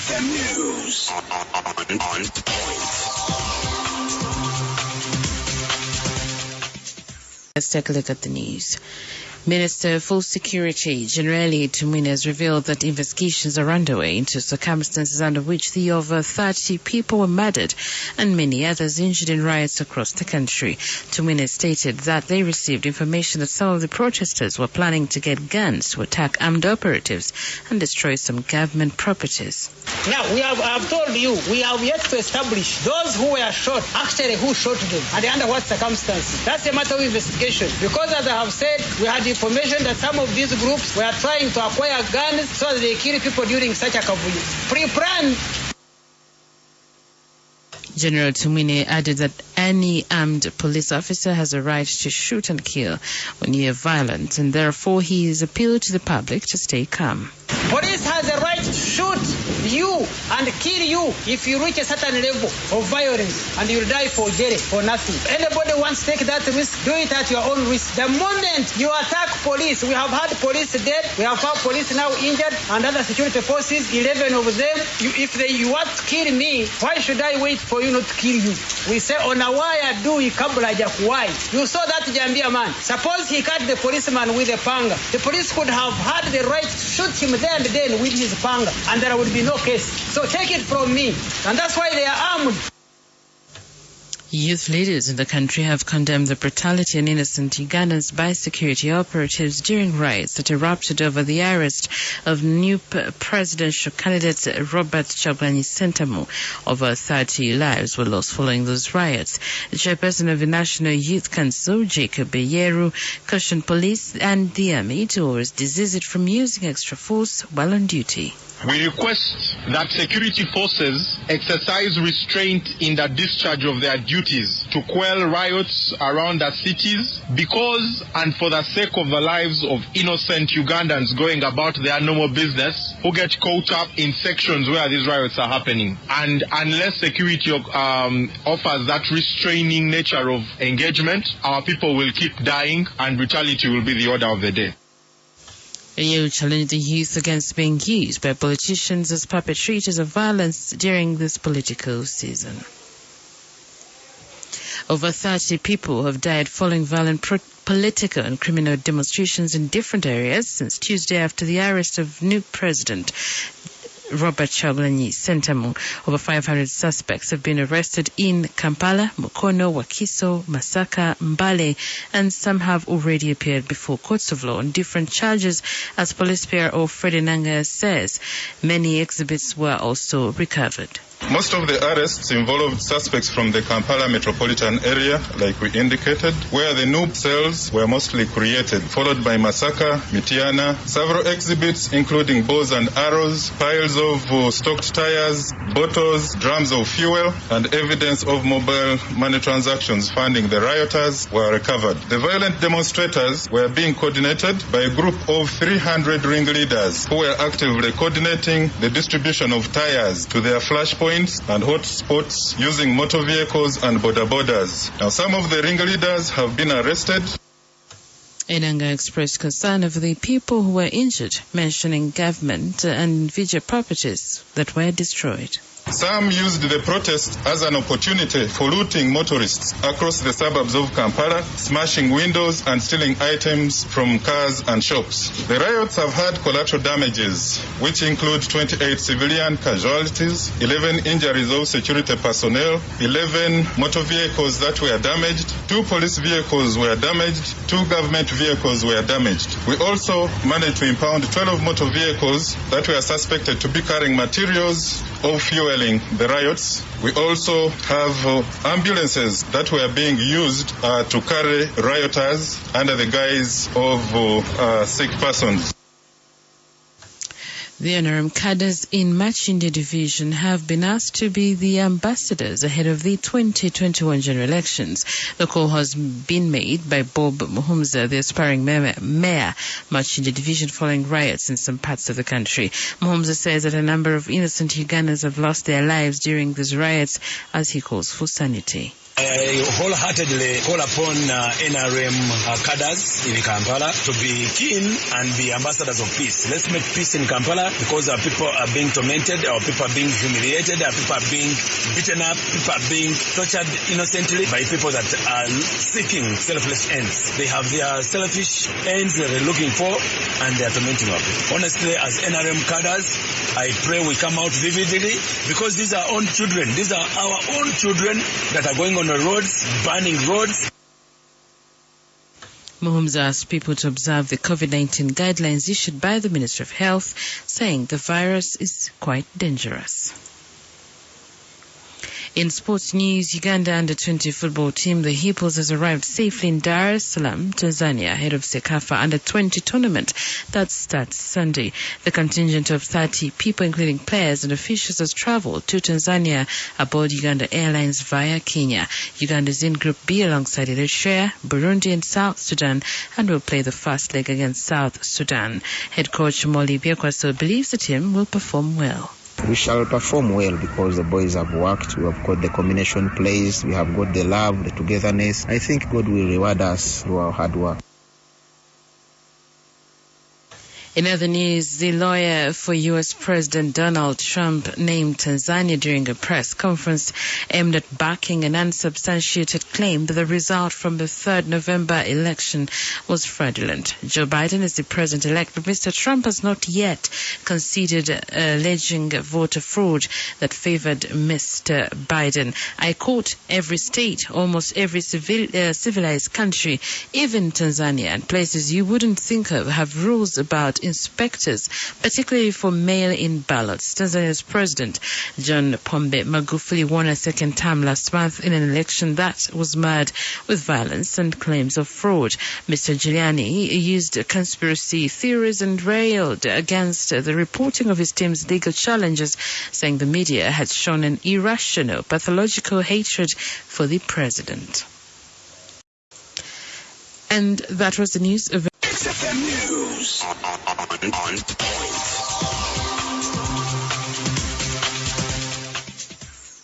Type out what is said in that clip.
FM News. On point. Let's take a look at the news. Minister for Security, Generally Tumwine, has revealed that investigations are underway into circumstances under which the over 30 people were murdered and many others injured in riots across the country. Tumwine stated that they received information that some of the protesters were planning to get guns to attack armed operatives and destroy some government properties. Now, I've told you, we have yet to establish those who were shot, actually who shot them, and under what circumstances. That's a matter of investigation. Because as I have said, we had information that some of these groups were trying to acquire guns so that they kill people during such a kavuyo. Pre-planned. General Tumwine added that any armed police officer has a right to shoot and kill when near violence, and therefore he has appealed to the public to stay calm. Police has a right to shoot you and kill you if you reach a certain level of violence and you'll die for jail for nothing. Anybody wants to take that risk, do it at your own risk. The moment you attack police, we have had police dead, we have had police now injured, and other security forces, 11 of them. You want to kill me, why should I wait for you not to kill you? We say, onawaya dui kabla hajakuwai. You saw that Jambia man. Suppose he cut the policeman with a panga. The police could have had the right to shoot him there and then with his panga, and there would be no case. So take it from me. And that's why they are armed. Youth leaders in the country have condemned the brutality and innocent Ugandans by security operatives during riots that erupted over the arrest of new presidential candidate Robert Kyagulanyi Ssentamu. Over 30 lives were lost following those riots. The chairperson of the National Youth Council, Jacob Beyeru, cautioned police and the army to always desist from using extra force while on duty. We request that security forces exercise restraint in the discharge of their duties to quell riots around the cities because and for the sake of the lives of innocent Ugandans going about their normal business who get caught up in sections where these riots are happening. And unless security offers that restraining nature of engagement, our people will keep dying and brutality will be the order of the day. You challenged the youth against being used by politicians as perpetrators of violence during this political season. Over 30 people have died following violent political and criminal demonstrations in different areas since Tuesday after the arrest of new president Robert Kyagulanyi Ssentamu. Over 500 suspects have been arrested in Kampala, Mukono, Wakiso, Masaka, Mbale, and some have already appeared before courts of law on different charges, as Police PRO Freddie Nanga says. Many exhibits were also recovered. Most of the arrests involved suspects from the Kampala metropolitan area, like we indicated, where the noob cells were mostly created, followed by Masaka, Mitiana, several exhibits including bows and arrows, piles of stocked tires, bottles, drums of fuel, and evidence of mobile money transactions funding the rioters were recovered. The violent demonstrators were being coordinated by a group of 300 ringleaders who were actively coordinating the distribution of tires to their flashpoints and hotspots using motor vehicles and border borders. Now, some of the ringleaders have been arrested. Enanga expressed concern over the people who were injured, mentioning government and individual properties that were destroyed. Some used the protest as an opportunity for looting motorists across the suburbs of Kampala, smashing windows and stealing items from cars and shops. The riots have had collateral damages, which include 28 civilian casualties, 11 injuries of security personnel, 11 motor vehicles that were damaged, 2 police vehicles were damaged, 2 government vehicles were damaged. We also managed to impound 12 motor vehicles that were suspected to be carrying materials of fueling the riots. We also have ambulances that were being used to carry rioters under the guise of sick persons. The NRM cadres in Machinde Division have been asked to be the ambassadors ahead of the 2021 general elections. The call has been made by Bob Muhumza, the aspiring mayor Machinde Division, following riots in some parts of the country. Muhumza says that a number of innocent Ugandans have lost their lives during these riots, as he calls for sanity. I wholeheartedly call upon NRM cadres in Kampala to be keen and be ambassadors of peace. Let's make peace in Kampala, because our people are being tormented, our people are being humiliated, our people are being beaten up, people are being tortured innocently by people that are seeking selfless ends. They have their selfish ends that they're looking for, and they are tormenting our people. Honestly, as NRM cadres, I pray we come out vividly, because these are our own children. These are our own children that are going on the roads, burning roads. Mohomes asked people to observe the COVID-19 guidelines issued by the Ministry of Health, saying the virus is quite dangerous. In sports news, Uganda under-20 football team, the Hippos, has arrived safely in Dar es Salaam, Tanzania, ahead of Sekafa under-20 tournament that starts Sunday. The contingent of 30 people, including players and officials, has travelled to Tanzania aboard Uganda Airlines via Kenya. Uganda is in Group B alongside Eritrea, Burundi and South Sudan, and will play the first leg against South Sudan. Head coach Molly Biekwaso believes the team will perform well. We shall perform well because the boys have worked. We have got the combination plays. We have got the love, the togetherness. I think God will reward us through our hard work. In other news, the lawyer for U.S. President Donald Trump named Tanzania during a press conference aimed at backing an unsubstantiated claim that the result from the 3rd November election was fraudulent. Joe Biden is the president-elect, but Mr. Trump has not yet conceded alleging voter fraud that favored Mr. Biden. I quote, every state, almost every civilized country, even Tanzania and places you wouldn't think of, have rules about inspectors, particularly for mail-in ballots. Tanzania's President John Pombe Magufuli won a second term last month in an election that was marred with violence and claims of fraud. Mr. Giuliani used conspiracy theories and railed against the reporting of his team's legal challenges, saying the media had shown an irrational, pathological hatred for the president. And that was the news of XFM News on point.